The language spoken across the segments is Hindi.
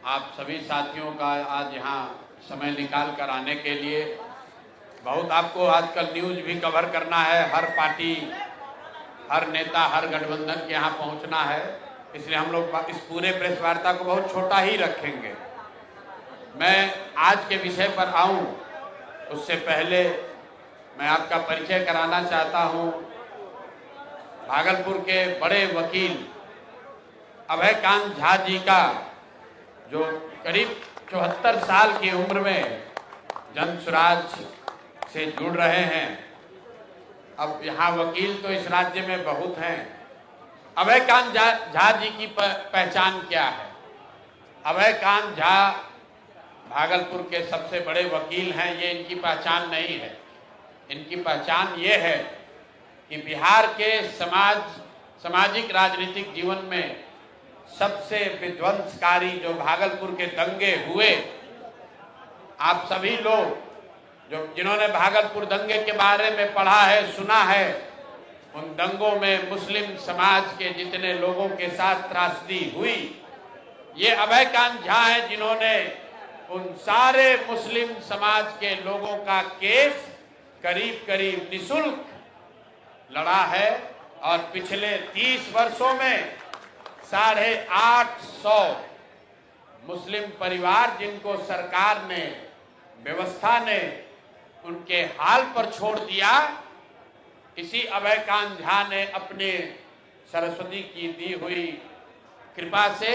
आप सभी साथियों का आज यहाँ समय निकाल कर आने के लिए। बहुत आपको आजकल न्यूज़ भी कवर करना है, हर पार्टी, हर नेता, हर गठबंधन के यहाँ पहुँचना है, इसलिए हम लोग इस पूरे प्रेस वार्ता को बहुत छोटा ही रखेंगे। मैं आज के विषय पर आऊँ उससे पहले मैं आपका परिचय कराना चाहता हूँ। भागलपुर के बड़े वकील अभयकांत झा जी का, जो करीब 74 साल की उम्र में जन स्वराज से जुड़ रहे हैं। अब यहाँ वकील तो इस राज्य में बहुत हैं। अभयकांत झा जी की पहचान क्या है? अभयकांत झा भागलपुर के सबसे बड़े वकील हैं, ये इनकी पहचान नहीं है। इनकी पहचान ये है कि बिहार के सामाजिक राजनीतिक जीवन में सबसे विध्वंसकारी जो भागलपुर के दंगे हुए, आप सभी लोग जिन्होंने भागलपुर दंगे के बारे में पढ़ा है, सुना है, उन दंगों में मुस्लिम समाज के जितने लोगों के साथ त्रासदी हुई, ये अभयकांत झा हैं जिन्होंने उन सारे मुस्लिम समाज के लोगों का केस करीब करीब निःशुल्क लड़ा है। और पिछले 30 वर्षों में 850 मुस्लिम परिवार जिनको सरकार ने, व्यवस्था ने उनके हाल पर छोड़ दिया, इसी अभयकांत झा ने अपने सरस्वती की दी हुई कृपा से,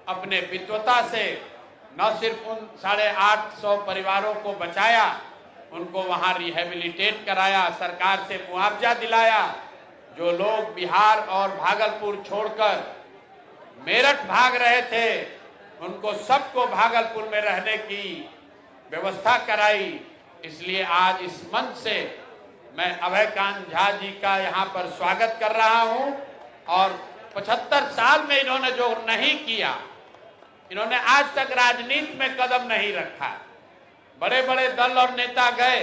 अपने विद्वता से न सिर्फ उन 850 परिवारों को बचाया, उनको वहां रिहेबिलिटेट कराया, सरकार से मुआवजा दिलाया। जो लोग बिहार और भागलपुर छोड़कर मेरठ भाग रहे थे, उनको सबको भागलपुर में रहने की व्यवस्था कराई। इसलिए आज इस मंच से मैं अभयकांत झा जी का यहाँ पर स्वागत कर रहा हूँ। और 75 साल में इन्होंने जो नहीं किया, इन्होंने आज तक राजनीति में कदम नहीं रखा। बड़े बड़े दल और नेता गए।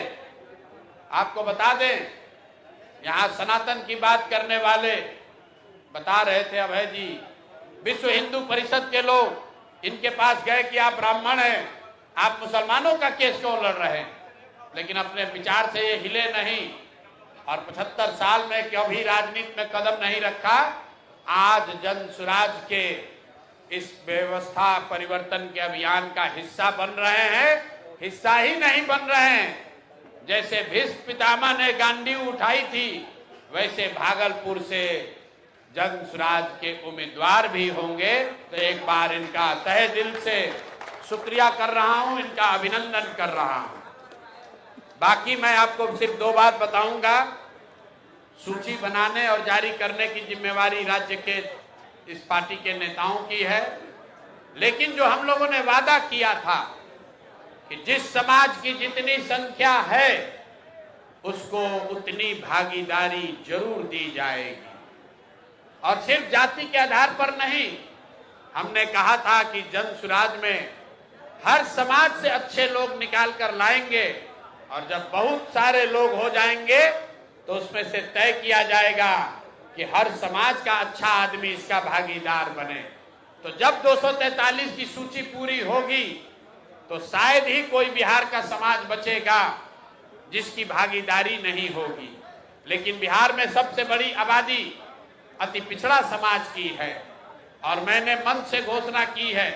आपको बता दें, यहाँ सनातन की बात करने वाले बता रहे थे अभय जी, विश्व हिंदू परिषद के लोग इनके पास गए कि आप ब्राह्मण हैं, आप मुसलमानों का केस क्यों लड़ रहे हैं? लेकिन अपने विचार से ये हिले नहीं और 75 साल में कभी राजनीति में कदम नहीं रखा। आज जन स्वराज के इस व्यवस्था परिवर्तन के अभियान का हिस्सा बन रहे हैं। हिस्सा ही नहीं बन रहे हैं, जैसे भीष्म पितामह ने गांडी उठाई थी, वैसे भागलपुर से जन स्वराज के उम्मीदवार भी होंगे। तो एक बार इनका तहे दिल से शुक्रिया कर रहा हूं, इनका अभिनंदन कर रहा हूं। बाकी मैं आपको सिर्फ 2 बात बताऊंगा। सूची बनाने और जारी करने की जिम्मेवारी राज्य के इस पार्टी के नेताओं की है, लेकिन जो हम लोगों ने वादा किया था कि जिस समाज की जितनी संख्या है उसको उतनी भागीदारी जरूर दी जाएगी। और सिर्फ जाति के आधार पर नहीं, हमने कहा था कि जन स्वराज में हर समाज से अच्छे लोग निकाल कर लाएंगे, और जब बहुत सारे लोग हो जाएंगे तो उसमें से तय किया जाएगा कि हर समाज का अच्छा आदमी इसका भागीदार बने। तो जब 243 की सूची पूरी होगी तो शायद ही कोई बिहार का समाज बचेगा जिसकी भागीदारी नहीं होगी। लेकिन बिहार में सबसे बड़ी आबादी अति पिछड़ा समाज की है, और मैंने मंच से घोषणा की है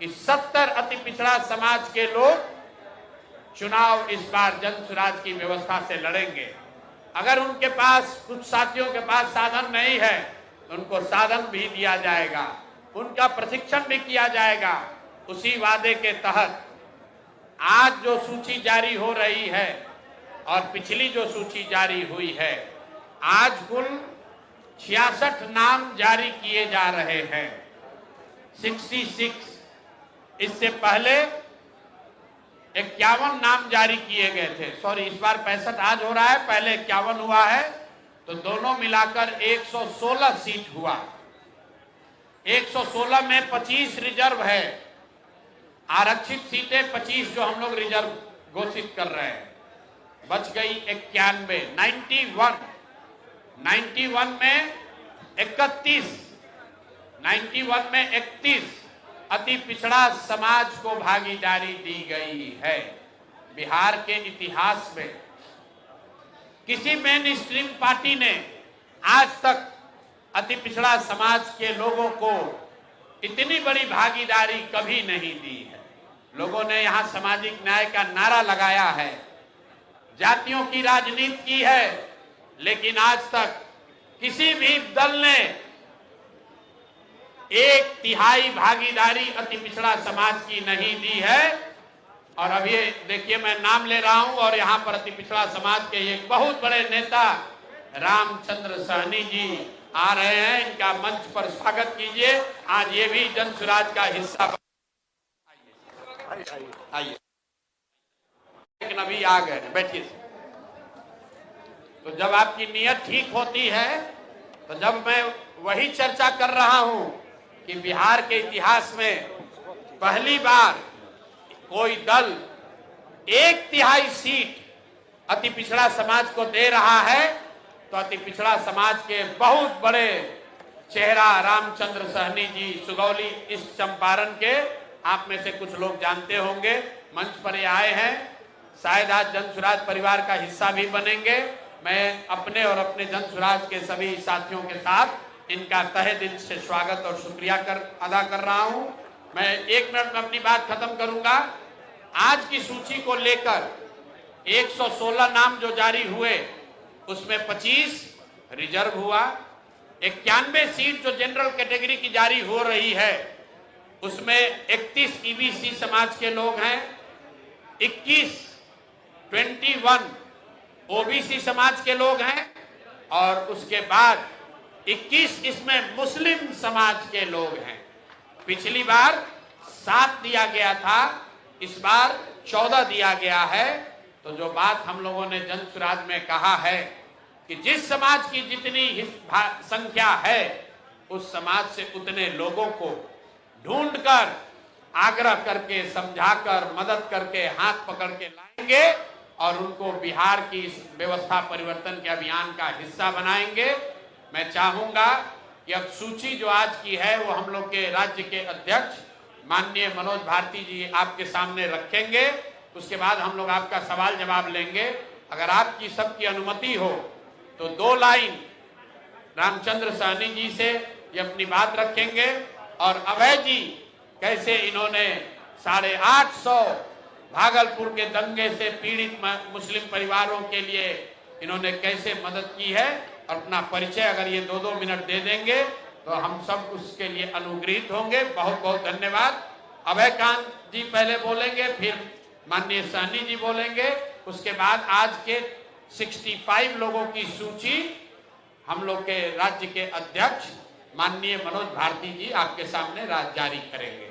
कि 70 अति पिछड़ा समाज के लोग चुनाव इस बार जन स्वराज की व्यवस्था से लड़ेंगे। अगर उनके पास, कुछ साथियों के पास साधन नहीं है, उनको साधन भी दिया जाएगा, उनका प्रशिक्षण भी किया जाएगा। उसी वादे के तहत आज जो सूची जारी हो रही है और पिछली जो सूची जारी हुई है, आज कुल 66 नाम जारी किए जा रहे हैं। 66। इससे पहले 51 नाम जारी किए गए थे। सॉरी, इस बार 65 आज हो रहा है, पहले 51 हुआ है, तो दोनों मिलाकर 116 सीट हुआ। 116 में 25 रिजर्व है, आरक्षित सीटें 25 जो हम लोग रिजर्व घोषित कर रहे हैं। बच गई 91, 91 में 31, 91 में 31, अति पिछड़ा समाज को भागीदारी दी गई है। बिहार के इतिहास में किसी मेन स्ट्रीम पार्टी ने आज तक अति पिछड़ा समाज के लोगों को इतनी बड़ी भागीदारी कभी नहीं दी है। लोगों ने यहाँ सामाजिक न्याय का नारा लगाया है, जातियों की राजनीति की है, लेकिन आज तक किसी भी दल ने 1/3 भागीदारी अति पिछड़ा समाज की नहीं दी है। और अब ये देखिए, मैं नाम ले रहा हूं और यहाँ पर अति पिछड़ा समाज के एक बहुत बड़े नेता रामचंद्र सहनी जी आ रहे हैं। इनका मंच पर स्वागत कीजिए। आज ये भी जन सुराज का हिस्सा। आइए, लेकिन अभी आ गए, बैठिए। तो जब आपकी नीयत ठीक होती है, तो जब मैं वही चर्चा कर रहा हूं कि बिहार के इतिहास में पहली बार कोई दल 1/3 सीट अति पिछड़ा समाज को दे रहा है, तो अति पिछड़ा समाज के बहुत बड़े चेहरा रामचंद्र सहनी जी, सुगौली ईस्ट चंपारण के, आप में से कुछ लोग जानते होंगे, मंच पर ये आए हैं। शायद आज जन सुराज परिवार का हिस्सा भी बनेंगे। मैं अपने और अपने जन सुराज के सभी साथियों के साथ इनका तहे दिल से स्वागत और शुक्रिया अदा कर रहा हूं। मैं 1 मिनट में अपनी बात खत्म करूंगा। आज की सूची को लेकर 116 नाम जो जारी हुए, उसमें 25 रिजर्व हुआ। 91 सीट जो जनरल कैटेगरी की जारी हो रही है, उसमें 31 ईबीसी समाज के लोग हैं, 21 ओबीसी समाज के लोग हैं, और उसके बाद 21 इसमें मुस्लिम समाज के लोग हैं। पिछली बार 7 दिया गया था, इस बार 14 दिया गया है। तो जो बात हम लोगों ने जन सुराज में कहा है कि जिस समाज की जितनी संख्या है, उस समाज से उतने लोगों को ढूंढकर, आग्रह करके, समझाकर, मदद करके, हाथ पकड़ के लाएंगे और उनको बिहार की इस व्यवस्था परिवर्तन के अभियान का हिस्सा बनाएंगे। मैं चाहूंगा कि अब सूची जो आज की है वो हम लोग के राज्य के अध्यक्ष माननीय मनोज भारती जी आपके सामने रखेंगे। उसके बाद हम लोग आपका सवाल जवाब लेंगे। अगर आपकी सबकी अनुमति हो तो 2 लाइन रामचंद्र सहनी जी से ये अपनी बात रखेंगे, और अभय जी कैसे इन्होंने 850 भागलपुर के दंगे से पीड़ित मुस्लिम परिवारों के लिए इन्होंने कैसे मदद की है, और अपना परिचय अगर ये 2-2 मिनट दे देंगे तो हम सब उसके लिए अनुग्रहित होंगे। बहुत बहुत धन्यवाद। अभय कांत जी पहले बोलेंगे, फिर माननीय सहनी जी बोलेंगे। उसके बाद आज के 65 लोगों की सूची हम लोग के राज्य के अध्यक्ष माननीय मनोज भारती जी आपके सामने जारी करेंगे।